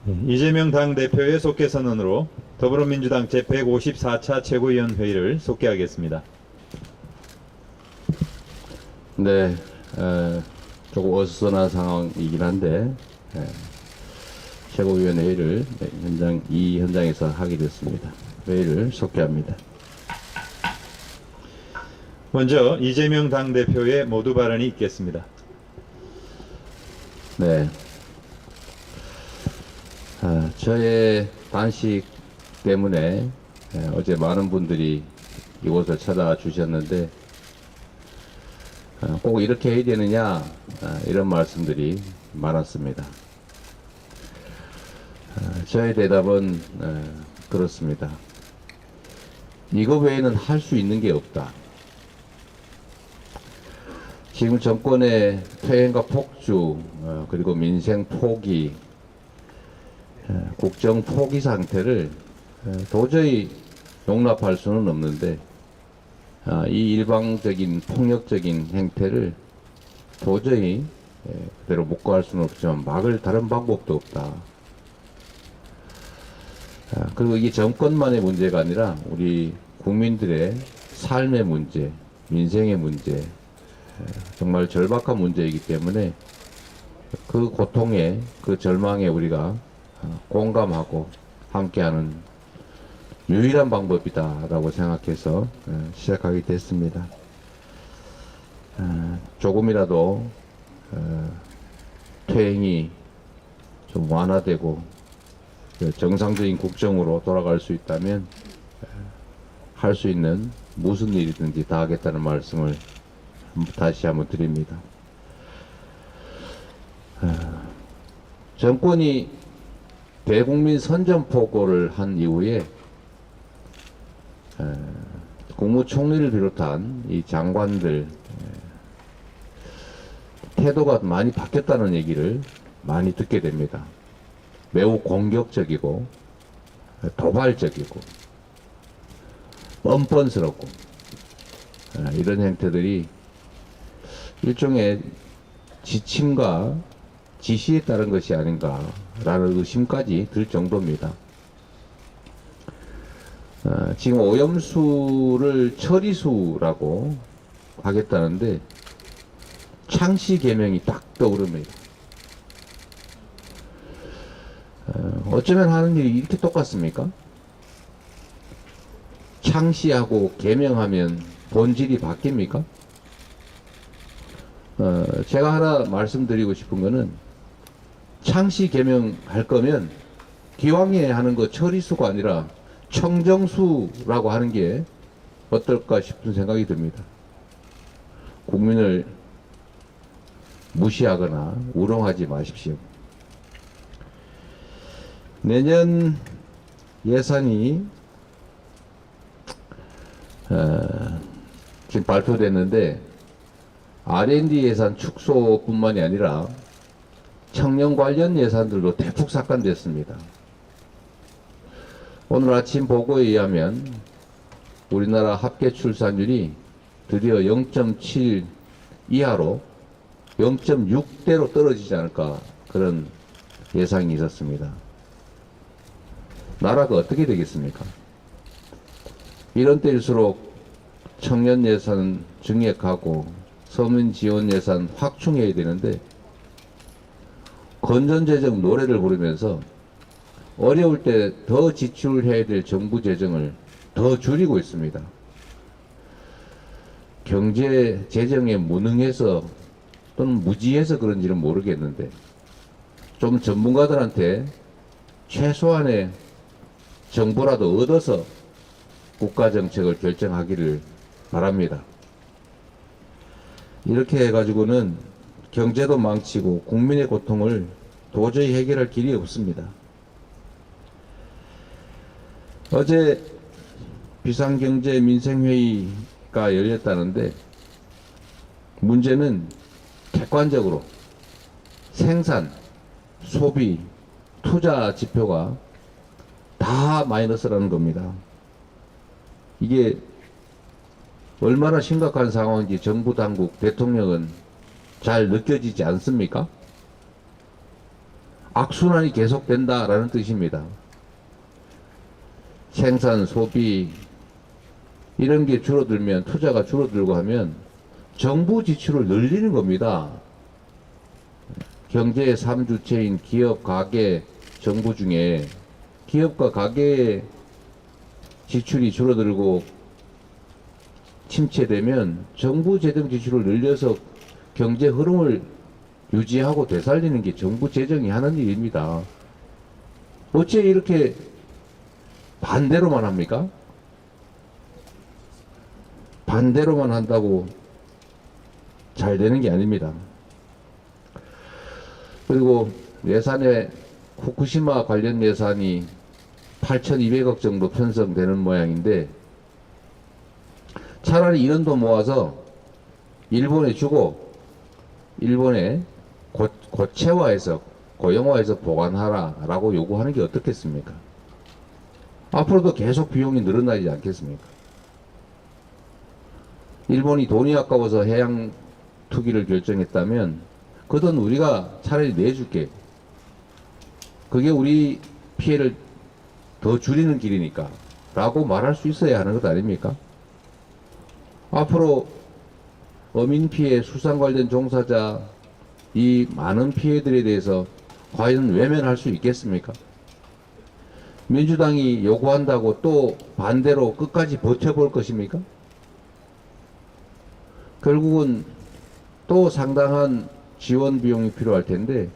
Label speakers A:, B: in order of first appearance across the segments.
A: 이재명 당대표의 속개 선언으로 더불어민주당 제154차 최고위원회의를 속개하겠습니다.
B: 네, 조금 어수선한 상황이긴 한데 최고위원회의를 이 현장에서 하게 됐습니다. 회의를 속개합니다.
A: 먼저 이재명 당대표의 모두 발언이 있겠습니다.
B: 네, 저의 단식 때문에 어제 많은 분들이 이곳을 찾아주셨는데 꼭 이렇게 해야 되느냐 이런 말씀들이 많았습니다. 저의 대답은 그렇습니다. 이거 외에는 할 수 있는 게 없다. 지금 정권의 퇴행과 폭주 그리고 민생 포기 국정 포기 상태를 도저히 용납할 수는 없는데 이 일방적인 폭력적인 행태를 도저히 그대로 묵고할 수는 없지만 막을 다른 방법도 없다. 그리고 이게 정권만의 문제가 아니라 우리 국민들의 삶의 문제, 민생의 문제, 정말 절박한 문제이기 때문에 그 고통에, 그 절망에 우리가 공감하고 함께하는 유일한 방법이다라고 생각해서 시작하게 됐습니다. 조금이라도 퇴행이 좀 완화되고 정상적인 국정으로 돌아갈 수 있다면 할 수 있는 무슨 일이든지 다 하겠다는 말씀을 다시 한번 드립니다. 정권이 대국민 선전포고를 한 이후에 국무총리를 비롯한 이 장관들 태도가 많이 바뀌었다는 얘기를 많이 듣게 됩니다. 매우 공격적이고 도발적이고 뻔뻔스럽고 이런 행태들이 일종의 지침과 지시에 따른 것이 아닌가라는 의심까지 들 정도입니다. 지금 오염수를 처리수라고 하겠다는데 창씨 개명이 딱 떠오릅니다. 어쩌면 하는 일이 이렇게 똑같습니까? 창씨하고 개명하면 본질이 바뀝니까? 제가 하나 말씀드리고 싶은 거는 창씨 개명할 거면 기왕에 하는 거 처리수가 아니라 청정수라고 하는 게 어떨까 싶은 생각이 듭니다. 국민을 무시하거나 우롱하지 마십시오. 내년 예산이 지금 발표됐는데 R&D 예산 축소뿐만이 아니라 청년 관련 예산들도 대폭 삭감됐습니다. 오늘 아침 보고에 의하면 우리나라 합계 출산율이 드디어 0.7 이하로 0.6대로 떨어지지 않을까 그런 예상이 있었습니다. 나라가 어떻게 되겠습니까? 이런 때일수록 청년 예산 증액하고 서민 지원 예산 확충해야 되는데 건전재정 노래를 부르면서 어려울 때 더 지출해야 될 정부 재정을 더 줄이고 있습니다. 경제 재정에 무능해서 또는 무지해서 그런지는 모르겠는데 좀 전문가들한테 최소한의 정보라도 얻어서 국가정책을 결정하기를 바랍니다. 이렇게 해가지고는 경제도 망치고 국민의 고통을 도저히 해결할 길이 없습니다. 어제 비상경제민생회의가 열렸다는데 문제는 객관적으로 생산, 소비, 투자 지표가 다 마이너스라는 겁니다. 이게 얼마나 심각한 상황인지 정부 당국, 대통령은 잘 느껴지지 않습니까? 악순환이 계속된다라는 뜻입니다. 생산, 소비 이런 게 줄어들면, 투자가 줄어들고 하면 정부 지출을 늘리는 겁니다. 경제의 3주체인 기업, 가계, 정부 중에 기업과 가계의 지출이 줄어들고 침체되면 정부 재정 지출을 늘려서 경제 흐름을 유지하고 되살리는 게 정부 재정이 하는 일입니다. 어째 이렇게 반대로만 합니까? 반대로만 한다고 잘 되는 게 아닙니다. 그리고 예산에 후쿠시마 관련 예산이 8,200억 정도 편성되는 모양인데, 차라리 이런 돈 모아서 일본에 주고 일본에 고체화해서 고형화해서 보관하라 라고 요구하는 게 어떻겠습니까? 앞으로도 계속 비용이 늘어나지 않겠습니까? 일본이 돈이 아까워서 해양 투기를 결정했다면 그 돈 우리가 차라리 내줄게. 그게 우리 피해를 더 줄이는 길이니까 라고 말할 수 있어야 하는 것 아닙니까? 앞으로 어민 피해, 수산 관련 종사자 이 많은 피해들에 대해서 과연 외면할 수 있겠습니까? 민주당이 요구한다고 또 반대로 끝까지 버텨볼 것입니까? 결국은 또 상당한 지원 비용이 필요할 텐데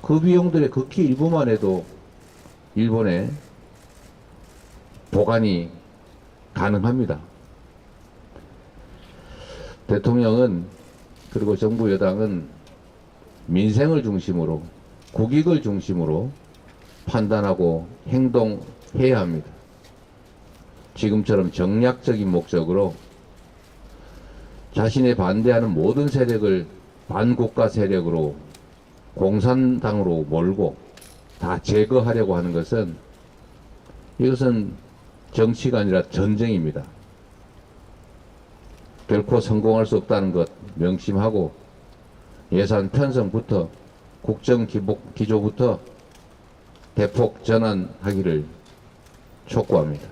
B: 그 비용들의 극히 일부만 해도 일본에 보관이 가능합니다. 대통령은, 그리고 정부 여당은 민생을 중심으로, 국익을 중심으로 판단하고 행동해야 합니다. 지금처럼 정략적인 목적으로 자신의 반대하는 모든 세력을 반국가 세력으로, 공산당으로 몰고 다 제거하려고 하는 것은, 이것은 정치가 아니라 전쟁입니다. 결코 성공할 수 없다는 것 명심하고 예산 편성부터 국정 기조부터 대폭 전환하기를 촉구합니다.